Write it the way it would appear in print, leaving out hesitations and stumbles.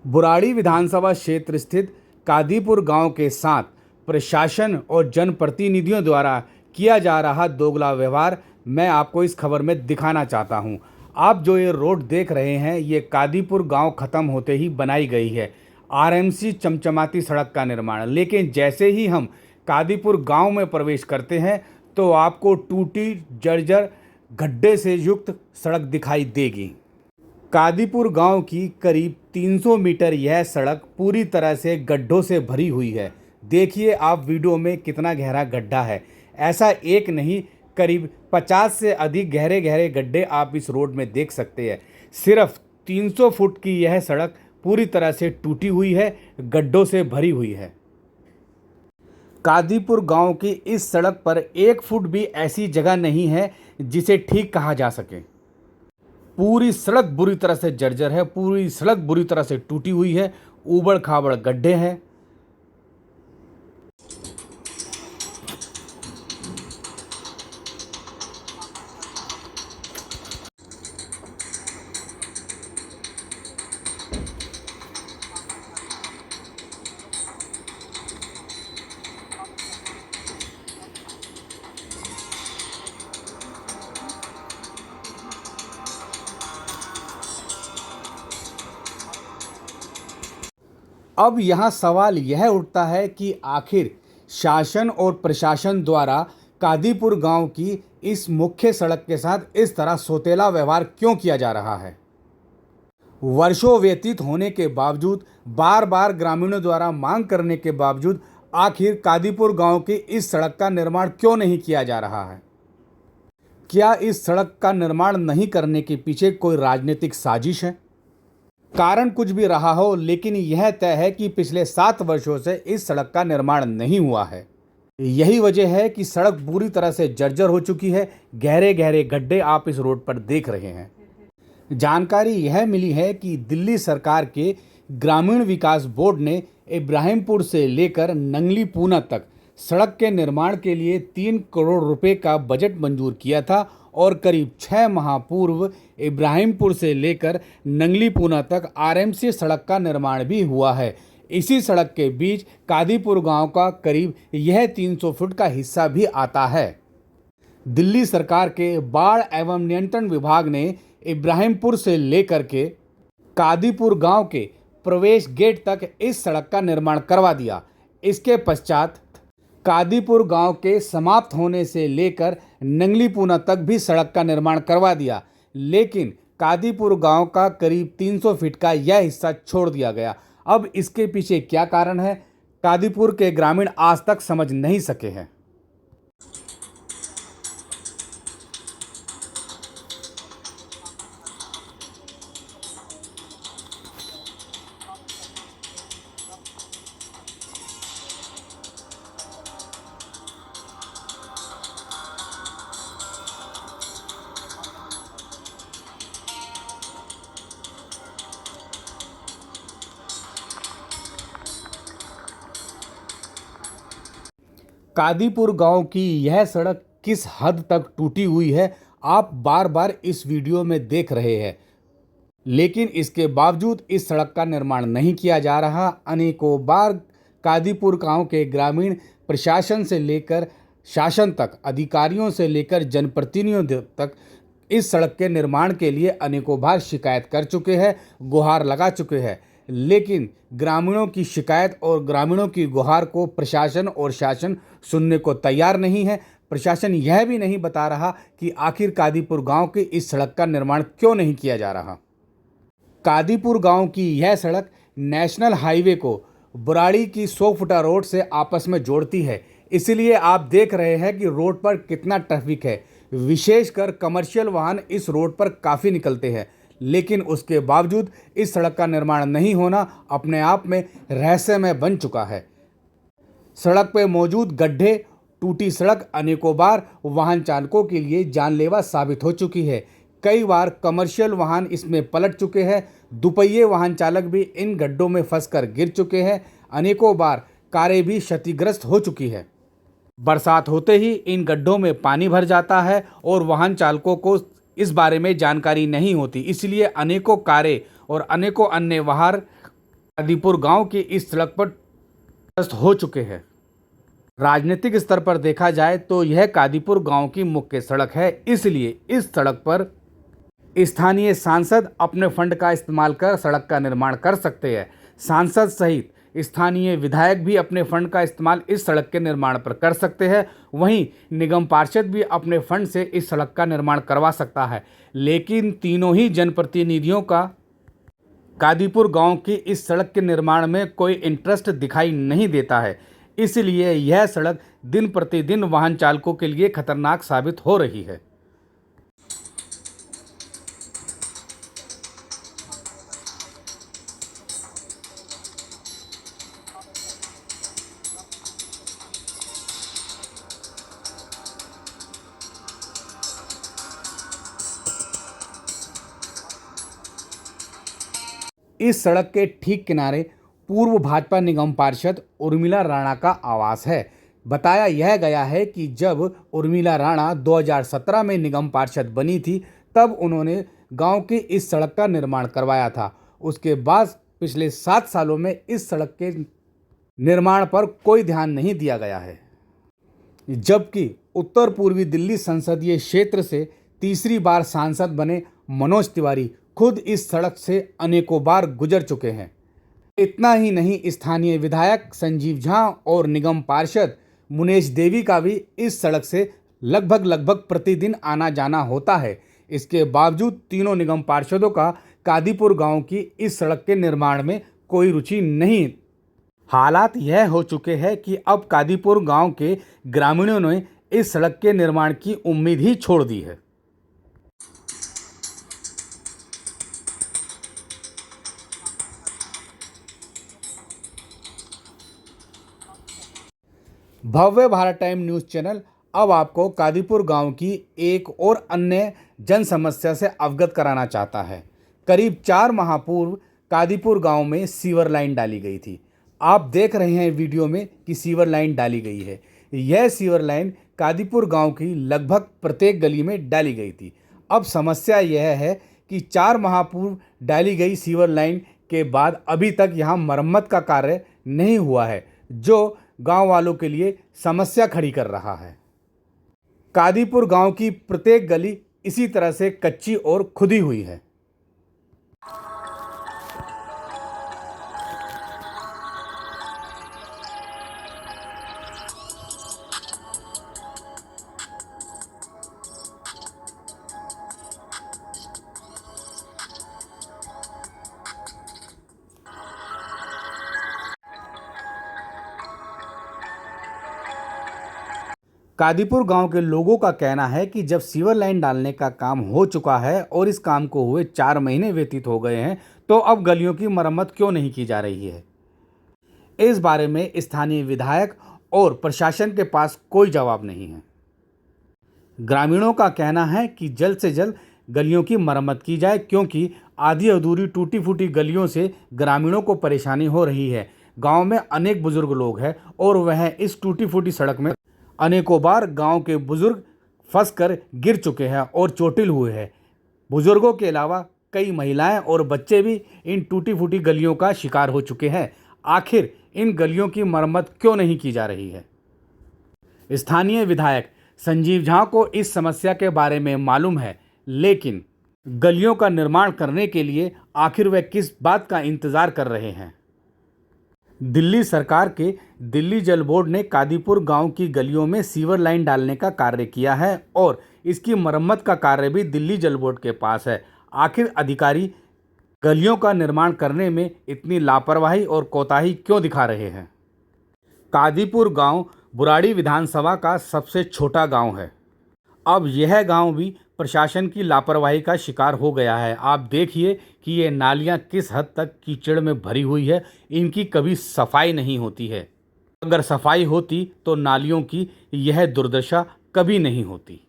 बुराड़ी विधानसभा क्षेत्र स्थित कादीपुर गांव के साथ प्रशासन और जनप्रतिनिधियों द्वारा किया जा रहा दोगला व्यवहार मैं आपको इस खबर में दिखाना चाहता हूं। आप जो ये रोड देख रहे हैं, ये कादीपुर गांव ख़त्म होते ही बनाई गई है आरएमसी चमचमाती सड़क का निर्माण। लेकिन जैसे ही हम कादीपुर गांव में प्रवेश करते हैं तो आपको टूटी जर्जर गड्ढे से युक्त सड़क दिखाई देगी। कादीपुर गांव की करीब 300 मीटर यह सड़क पूरी तरह से गड्ढों से भरी हुई है। देखिए आप वीडियो में कितना गहरा गड्ढा है। ऐसा एक नहीं, करीब 50 से अधिक गहरे गहरे गड्ढे आप इस रोड में देख सकते हैं। सिर्फ 300 फुट की यह सड़क पूरी तरह से टूटी हुई है, गड्ढों से भरी हुई है। कादीपुर गांव की इस सड़क पर 1 फुट भी ऐसी जगह नहीं है जिसे ठीक कहा जा सके। पूरी सड़क बुरी तरह से जर्जर है, पूरी सड़क बुरी तरह से टूटी हुई है, ऊबड़ खाबड़ गड्ढे हैं। अब यहाँ सवाल यह उठता है कि आखिर शासन और प्रशासन द्वारा कादीपुर गांव की इस मुख्य सड़क के साथ इस तरह सौतेला व्यवहार क्यों किया जा रहा है। वर्षों व्यतीत होने के बावजूद, बार बार ग्रामीणों द्वारा मांग करने के बावजूद आखिर कादीपुर गांव की इस सड़क का निर्माण क्यों नहीं किया जा रहा है। क्या इस सड़क का निर्माण नहीं करने के पीछे कोई राजनीतिक साजिश है? कारण कुछ भी रहा हो, लेकिन यह तय है कि पिछले 7 वर्षों से इस सड़क का निर्माण नहीं हुआ है। यही वजह है कि सड़क बुरी तरह से जर्जर हो चुकी है। गहरे गहरे गड्ढे आप इस रोड पर देख रहे हैं। जानकारी यह मिली है कि दिल्ली सरकार के ग्रामीण विकास बोर्ड ने इब्राहिमपुर से लेकर नंगली पूना तक सड़क के निर्माण के लिए 3 करोड़ रुपए का बजट मंजूर किया था और करीब 6 माह पूर्व इब्राहिमपुर से लेकर नंगली पूना तक आरएमसी सड़क का निर्माण भी हुआ है। इसी सड़क के बीच कादीपुर गांव का करीब यह 300 फुट का हिस्सा भी आता है। दिल्ली सरकार के बाढ़ एवं नियंत्रण विभाग ने इब्राहिमपुर से लेकर के कादीपुर गांव के प्रवेश गेट तक इस सड़क का निर्माण करवा दिया। इसके पश्चात कादीपुर गांव के समाप्त होने से लेकर नंगली पूना तक भी सड़क का निर्माण करवा दिया, लेकिन कादीपुर गांव का करीब 300 फीट का यह हिस्सा छोड़ दिया गया। अब इसके पीछे क्या कारण है, कादीपुर के ग्रामीण आज तक समझ नहीं सके हैं। कादीपुर गांव की यह सड़क किस हद तक टूटी हुई है आप बार बार इस वीडियो में देख रहे हैं, लेकिन इसके बावजूद इस सड़क का निर्माण नहीं किया जा रहा। अनेकों बार कादीपुर गांव के ग्रामीण प्रशासन से लेकर शासन तक, अधिकारियों से लेकर जनप्रतिनिधियों तक इस सड़क के निर्माण के लिए अनेकों बार शिकायत कर चुके हैं, गुहार लगा चुके हैं, लेकिन ग्रामीणों की शिकायत और ग्रामीणों की गुहार को प्रशासन और शासन सुनने को तैयार नहीं है। प्रशासन यह भी नहीं बता रहा कि आखिर कादीपुर गांव की इस सड़क का निर्माण क्यों नहीं किया जा रहा। कादीपुर गांव की यह सड़क नेशनल हाईवे को बुराड़ी की 100 फुटा रोड से आपस में जोड़ती है। इसलिए आप देख रहे हैं कि रोड पर कितना ट्रैफिक है। विशेषकर कमर्शियल वाहन इस रोड पर काफ़ी निकलते हैं, लेकिन उसके बावजूद इस सड़क का निर्माण नहीं होना अपने आप में रहस्यमय बन चुका है। सड़क पर मौजूद गड्ढे, टूटी सड़क अनेकों बार वाहन चालकों के लिए जानलेवा साबित हो चुकी है। कई बार कमर्शियल वाहन इसमें पलट चुके हैं, दुपहिए वाहन चालक भी इन गड्ढों में फंसकर गिर चुके हैं। अनेकों बार कारें भी क्षतिग्रस्त हो चुकी है। बरसात होते ही इन गड्ढों में पानी भर जाता है और वाहन चालकों को इस बारे में जानकारी नहीं होती, इसलिए अनेकों कारें और अनेकों अन्य वाहन कादीपुर गांव की इस सड़क पर ध्वस्त हो चुके हैं। राजनीतिक स्तर पर देखा जाए तो यह कादीपुर गांव की मुख्य सड़क है, इसलिए इस सड़क पर स्थानीय सांसद अपने फंड का इस्तेमाल कर सड़क का निर्माण कर सकते हैं। सांसद सहित स्थानीय विधायक भी अपने फंड का इस्तेमाल इस सड़क के निर्माण पर कर सकते हैं। वहीं निगम पार्षद भी अपने फंड से इस सड़क का निर्माण करवा सकता है, लेकिन तीनों ही जनप्रतिनिधियों का कादीपुर गांव की इस सड़क के निर्माण में कोई इंटरेस्ट दिखाई नहीं देता है। इसलिए यह सड़क दिन प्रतिदिन वाहन चालकों के लिए खतरनाक साबित हो रही है। इस सड़क के ठीक किनारे पूर्व भाजपा निगम पार्षद उर्मिला राणा का आवास है। बताया यह गया है कि जब उर्मिला राणा 2017 में निगम पार्षद बनी थी, तब उन्होंने गांव की इस सड़क का निर्माण करवाया था। उसके बाद पिछले 7 सालों में इस सड़क के निर्माण पर कोई ध्यान नहीं दिया गया है। जबकि उत्तर पूर्वी दिल्ली संसदीय क्षेत्र से तीसरी बार सांसद बने मनोज तिवारी खुद इस सड़क से अनेकों बार गुजर चुके हैं। इतना ही नहीं, स्थानीय विधायक संजीव झा और निगम पार्षद मुनेश देवी का भी इस सड़क से लगभग प्रतिदिन आना जाना होता है। इसके बावजूद तीनों निगम पार्षदों का कादीपुर गांव की इस सड़क के निर्माण में कोई रुचि नहीं। हालात यह हो चुके हैं कि अब कादीपुर गांव के ग्रामीणों ने इस सड़क के निर्माण की उम्मीद ही छोड़ दी है। भव्य भारत टाइम न्यूज़ चैनल अब आपको कादीपुर गांव की एक और अन्य जन समस्या से अवगत कराना चाहता है। करीब 4 माह पूर्व कादीपुर गांव में सीवर लाइन डाली गई थी। आप देख रहे हैं वीडियो में कि सीवर लाइन डाली गई है। यह सीवर लाइन कादीपुर गांव की लगभग प्रत्येक गली में डाली गई थी। अब समस्या यह है कि 4 माह पूर्व डाली गई सीवर लाइन के बाद अभी तक यहां मरम्मत का कार्य नहीं हुआ है, जो गांव वालों के लिए समस्या खड़ी कर रहा है। कादीपुर गांव की प्रत्येक गली इसी तरह से कच्ची और खुदी हुई है। कादीपुर गांव के लोगों का कहना है कि जब सीवर लाइन डालने का काम हो चुका है और इस काम को हुए 4 महीने व्यतीत हो गए हैं, तो अब गलियों की मरम्मत क्यों नहीं की जा रही है। इस बारे में स्थानीय विधायक और प्रशासन के पास कोई जवाब नहीं है। ग्रामीणों का कहना है कि जल्द से जल्द गलियों की मरम्मत की जाए, क्योंकि आधी अधूरी टूटी फूटी गलियों से ग्रामीणों को परेशानी हो रही है। गाँव में अनेक बुजुर्ग लोग हैं और वह इस टूटी फूटी सड़क में अनेकों बार गांव के बुजुर्ग फंसकर गिर चुके हैं और चोटिल हुए हैं। बुजुर्गों के अलावा कई महिलाएं और बच्चे भी इन टूटी फूटी गलियों का शिकार हो चुके हैं। आखिर इन गलियों की मरम्मत क्यों नहीं की जा रही है। स्थानीय विधायक संजीव झा को इस समस्या के बारे में मालूम है, लेकिन गलियों का निर्माण करने के लिए आखिर वे किस बात का इंतजार कर रहे हैं। दिल्ली सरकार के दिल्ली जल बोर्ड ने कादीपुर गांव की गलियों में सीवर लाइन डालने का कार्य किया है और इसकी मरम्मत का कार्य भी दिल्ली जल बोर्ड के पास है। आखिर अधिकारी गलियों का निर्माण करने में इतनी लापरवाही और कोताही क्यों दिखा रहे हैं। कादीपुर गांव बुराड़ी विधानसभा का सबसे छोटा गांव है। अब यह गांव भी प्रशासन की लापरवाही का शिकार हो गया है। आप देखिए कि ये नालियां किस हद तक कीचड़ में भरी हुई है। इनकी कभी सफाई नहीं होती है। अगर सफाई होती तो नालियों की यह दुर्दशा कभी नहीं होती।